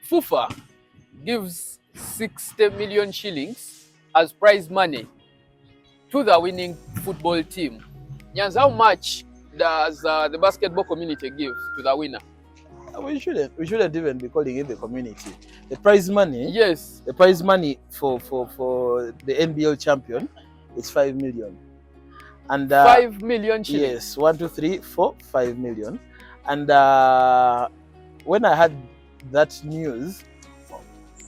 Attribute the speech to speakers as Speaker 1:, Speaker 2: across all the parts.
Speaker 1: FUFA gives 60 million shillings as prize money to the winning football team. Nyans, how much does the basketball community give to the winner?
Speaker 2: We shouldn't even be calling it the community. The prize money.
Speaker 1: Yes.
Speaker 2: The prize money for the NBL champion is 5 million. And
Speaker 1: 5 million shillings.
Speaker 2: Yes, 1, 2, 3, 4, 5 million. And when I had that news,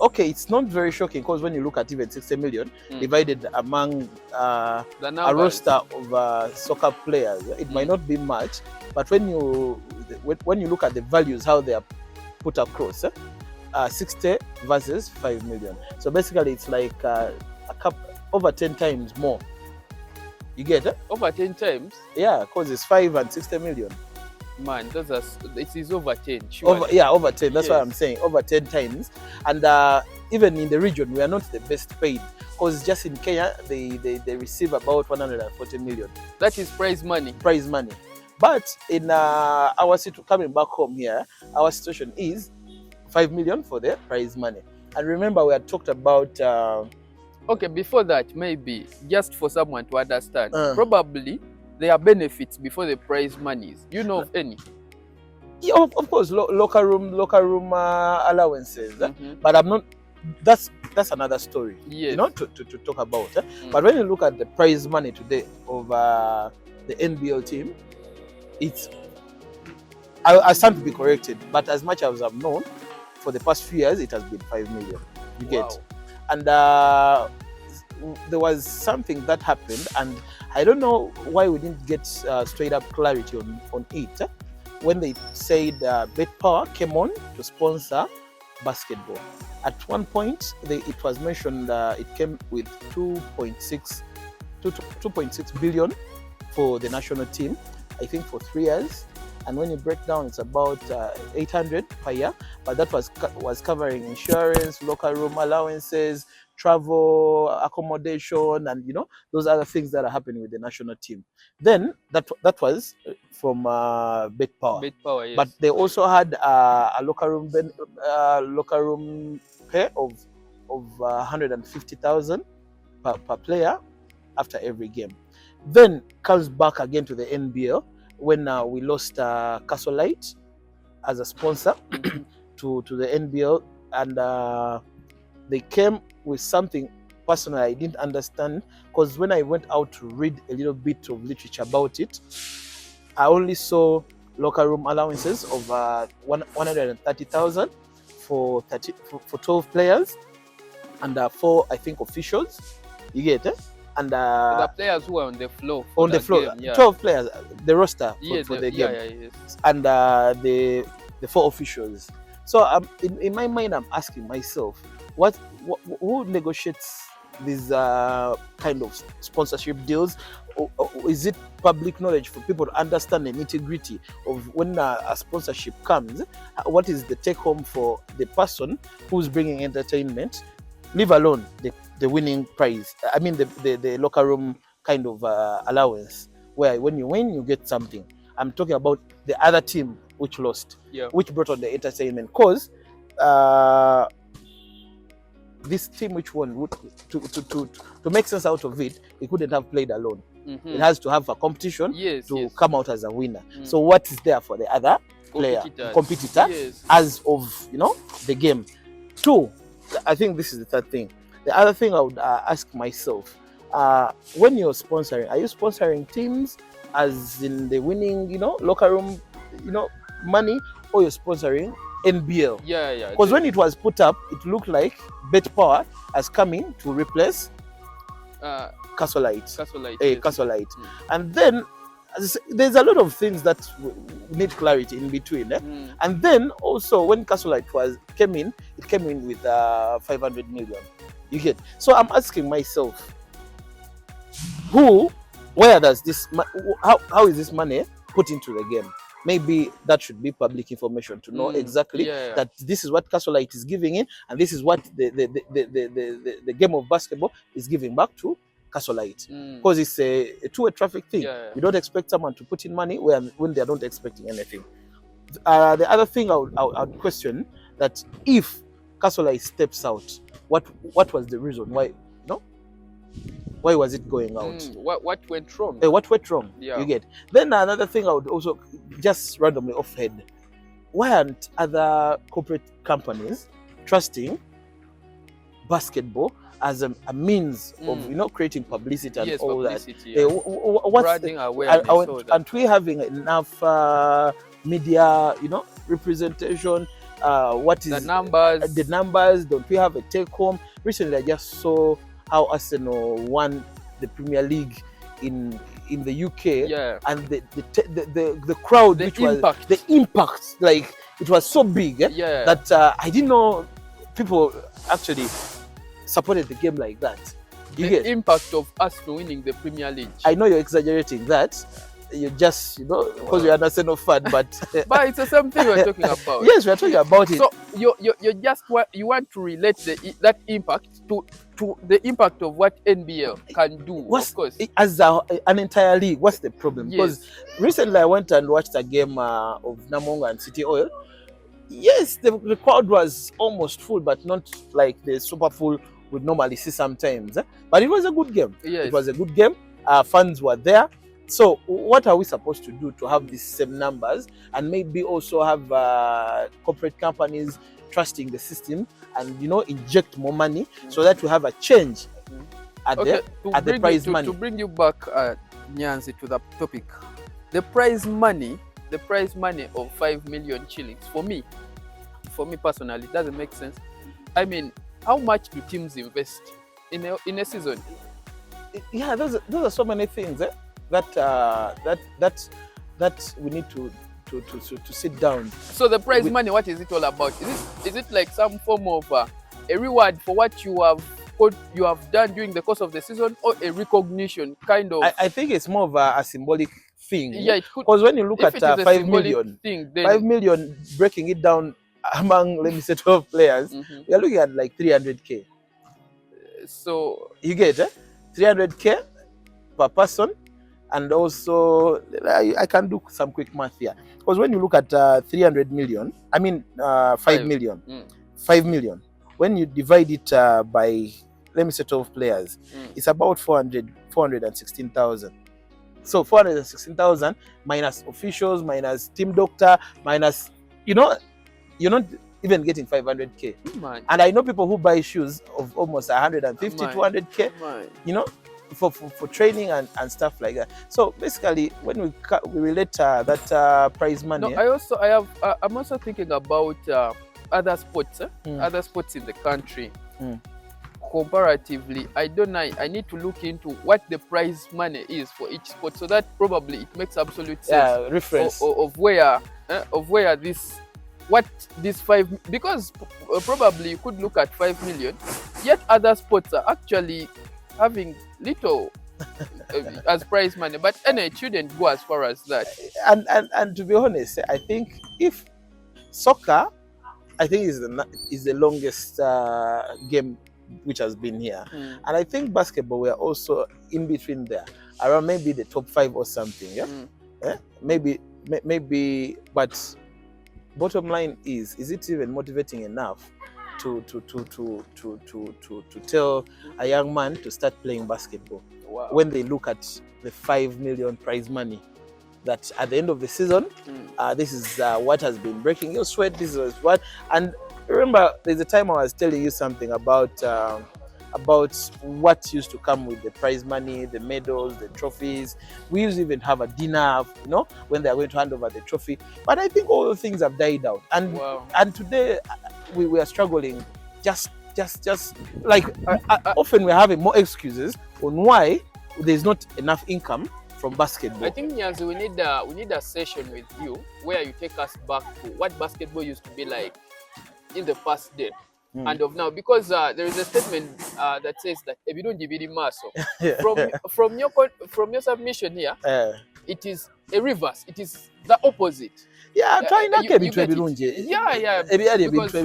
Speaker 2: okay, it's not very shocking because when you look at even 60 million divided among a roster of soccer players, it might not be much. But when you look at the values, how they are put across, 60 versus 5 million. So basically, it's like over 10 times more. You get it?
Speaker 1: Over 10 times?
Speaker 2: Yeah, because it's 5 and 60 million.
Speaker 1: Man, it is over 10.
Speaker 2: Over 10. That's what I'm saying. Over 10 times. And even in the region, we are not the best paid. Because just in Kenya, they receive about 140 million.
Speaker 1: That is prize money.
Speaker 2: Prize money. But in our situation, coming back home here, our situation is 5 million for the prize money. And remember, we had talked about...
Speaker 1: okay, before that, maybe, just for someone to understand, probably there are benefits before the prize monies. You know of any?
Speaker 2: Yeah, of course, locker room allowances. But I'm not... That's another story,
Speaker 1: yes.
Speaker 2: You know, to talk about. But when you look at the prize money today of the NBL team, it's... I stand to be corrected, but as much as I've known, for the past few years, it has been 5 million. You get? And there was something that happened, and I don't know why we didn't get straight up clarity on it. When they said Bet Power came on to sponsor basketball. At one point, it was mentioned it came with 2.6 billion for the national team, I think for 3 years. And when you break down, it's about 800 per year. But that was covering insurance, local room allowances, travel, accommodation, and those other things that are happening with the national team. Then that was from Bet Power.
Speaker 1: Bet Power, yes.
Speaker 2: But they also had a local room pay of 150,000 per player after every game. Then comes back again to the NBL. When we lost Castlelight as a sponsor to the NBL, and they came with something personally I didn't understand, because when I went out to read a little bit of literature about it, I only saw locker room allowances of 130,000 for 12 players and 4, I think, officials. You get it? And
Speaker 1: the players who are on the floor.
Speaker 2: Game, yeah. 12 players, the roster for the game.
Speaker 1: Yes.
Speaker 2: And the 4 officials. So in my mind, I'm asking myself, who negotiates these kind of sponsorship deals? Or is it public knowledge for people to understand the nitty-gritty of when a sponsorship comes? What is the take home for the person who's bringing entertainment, leave alone the winning prize? I mean the locker room kind of allowance, where when you win, you get something. I'm talking about the other team which lost, which brought on the entertainment. Because this team which won, to make sense out of it, it couldn't have played alone. It has to have a competition to come out as a winner. So what is there for the other competitor as of the game? 2, I think this is the third thing. The other thing I would ask myself, when you're sponsoring, are you sponsoring teams as in the winning, locker room, money, or you're sponsoring NBL?
Speaker 1: Yeah.
Speaker 2: Because when it was put up, it looked like Bet Power has come in to replace Castlelight. Castlelight. And then there's a lot of things that need clarity in between. And then also when Castlelight came in, it came in with 500 million. You get? So I'm asking myself, where does this, how is this money put into the game? Maybe that should be public information to know exactly that this is what Castlelight is giving in, and this is what the game of basketball is giving back to Castlelight. Because it's a two-way traffic thing. You don't expect someone to put in money when they're not expecting anything. The other thing I would question, that if Kasolai steps out, what was the reason why? No, why was it going out?
Speaker 1: What went wrong?
Speaker 2: What went wrong?
Speaker 1: Yeah.
Speaker 2: You get. Then another thing I would also just randomly off head. Why aren't other corporate companies trusting basketball as a means of creating publicity and all
Speaker 1: publicity,
Speaker 2: that? What's
Speaker 1: branding awareness?
Speaker 2: Aren't we having enough media representation? What is
Speaker 1: the numbers?
Speaker 2: The numbers? Don't we have a take home? Recently, I just saw how Arsenal won the Premier League in the UK, and the crowd, the impact, like it was so big that I didn't know people actually supported the game like that.
Speaker 1: The impact of Arsenal winning the Premier League.
Speaker 2: I know you're exaggerating that. You just, because you're an Arsenal fan, but
Speaker 1: but it's the same thing we're talking about.
Speaker 2: Yes, we're talking about it.
Speaker 1: So you want to relate that impact to the impact of what NBL can do. Of course,
Speaker 2: as an entire league, what's the problem? Because recently I went and watched a game of Namongo and City Oil. Yes, the crowd was almost full, but not like the super full we'd normally see sometimes. But it was a good game.
Speaker 1: Yes.
Speaker 2: It was a good game. Fans were there. So what are we supposed to do to have these same numbers and maybe also have corporate companies trusting the system and inject more money so that we have a change at the prize money?
Speaker 1: To bring you back, Nyanzi, to the topic, the prize money of 5 million shillings for me personally doesn't make sense. I mean, how much do teams invest in a season?
Speaker 2: Yeah, those are so many things that we need to sit down.
Speaker 1: So the prize money, what is it all about? Is it like some form of a reward for what you have done during the course of the season, or a recognition kind of?
Speaker 2: I think it's more of a symbolic thing.
Speaker 1: Yeah, it could.
Speaker 2: Because when you look at 5 million,
Speaker 1: thing, then
Speaker 2: 5 million, breaking it down among, let me say, 12 players, we are looking at like 300k.
Speaker 1: So
Speaker 2: you get 300k per person. And also, I can do some quick math here. Because when you look at 300 million, 5 million. 5 million. When you divide it by, let me say, 12 players, it's about 416,000. So 416,000 minus officials, minus team doctor, minus, you're not even getting 500k.
Speaker 1: Man.
Speaker 2: And I know people who buy shoes of almost 150, 200k, for training and stuff like that. So basically, when we relate that prize money.
Speaker 1: No, I'm also thinking about other sports, other sports in the country. Comparatively, I don't know. I need to look into what the prize money is for each sport, so that probably it makes absolute sense.
Speaker 2: Reference
Speaker 1: of where this. What this 5, because probably you could look at 5 million, yet other sports are actually having little as prize money. But it shouldn't go as far as that.
Speaker 2: And to be honest, I think if soccer, I think is the longest game which has been here, and I think basketball we are also in between there, around maybe the top 5 or something. Maybe, but. Bottom line is it even motivating enough to tell a young man to start playing basketball?
Speaker 1: Wow.
Speaker 2: When they look at the 5 million prize money, that at the end of the season, this is what has been breaking your sweat. This is what. And remember, there's a time I was telling you something about what used to come with the prize money, the medals, the trophies. We used to even have a dinner, when they are going to hand over the trophy. But I think all the things have died out. And today we are struggling. Just like often we're having more excuses on why there's not enough income from basketball.
Speaker 1: I think, Nyanzi, we need a session with you where you take us back to what basketball used to be like in the past day. And of now, because there is a statement that says that if you don't give it muscle, from your submission here, it is a reverse. It is the opposite.
Speaker 2: Yeah, trying not to be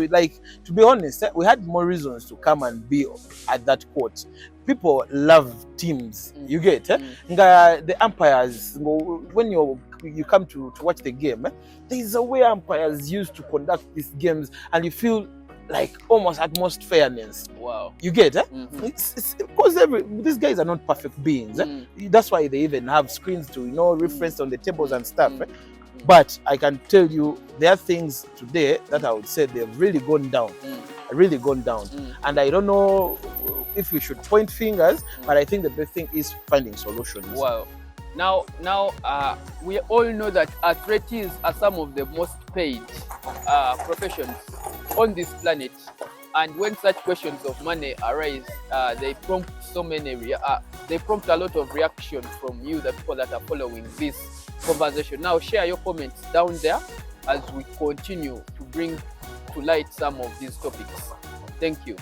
Speaker 2: like, to be honest, we had more reasons to come and be at that court. People love teams. You get the umpires. When you come to watch the game, there is a way umpires used to conduct these games, and you feel like almost utmost fairness.
Speaker 1: Wow.
Speaker 2: You get it?
Speaker 1: Mhm.
Speaker 2: It's because these guys are not perfect beings. That's why they even have screens to reference on the tables and stuff. But I can tell you there are things today that I would say they've really gone down. And I don't know if we should point fingers, but I think the best thing is finding solutions.
Speaker 1: Wow. Now, we all know that athletes are some of the most paid professions on this planet, and when such questions of money arise, they prompt they prompt a lot of reaction from you, the people that are following this conversation. Now, share your comments down there as we continue to bring to light some of these topics. Thank you.